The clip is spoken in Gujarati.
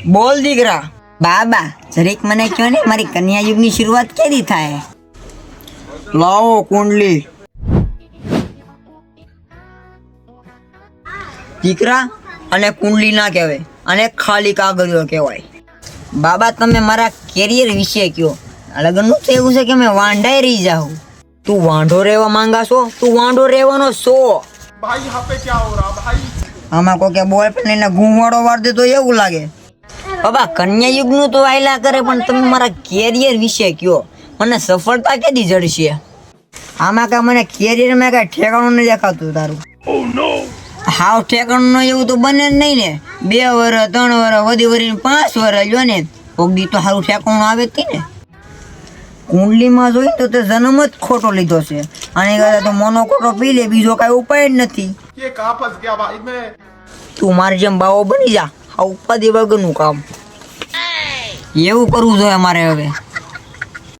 બોલ દીકરા. બાબા જરીક મને કહો ને મારી કન્યા યુગની શરૂઆત કેદી થાય? લાવો કુંડલી. દીકરા, અને કુંડલી ના કહેવાય, અને ખાલી કાગળિયો કહેવાય. બાબા તમે મારા કેરિયર વિશે કહો. લગ્નનું તો એવું છે કે મેં વાંઢાઈ રહી જાઉં. તું વાંઢો રહેવા માંગા છો? તું વાંઢો રહેવાનો છો. भाई यहाँ पे क्या हो रहा भाई? આમાં કોઈ બોયફ્રેન્ડ એને ઘૂંવાડો વાર દે તો એવું લાગે. બાબા કન્યા યુગનું તો આયલા કરે, પણ તમે મારા કેરિયર વિશે કયો. મને સફળતા કેદી જડશે? આમાં કાંઈ મને કેરિયરમાં કાંઈ ઠેકાણું નથી દેખાતું તારું. હાવ ઠેકાણું એવું તો બને જ નહીં ને. 2 વર્ષ 3 વર્ષ વધી વળીને 5 વર્ષ લ્યો ને, કોકદી તો સારું ઠેકાણું આવે જ ને. કુંડલીમાં જોઈ તો તે જન્મ જ ખોટો લીધો છે. આની કરતા તો મોનો ખોટો પી લે, બીજો કાંઈ ઉપાય જ નથી. ये कहाँ फंस गया भाई मैं? તું મારી જેમ બાવો બની જા. આ ઉપાધિ વગરનું કામ. એવું કરવું જોઈએ મારે હવે.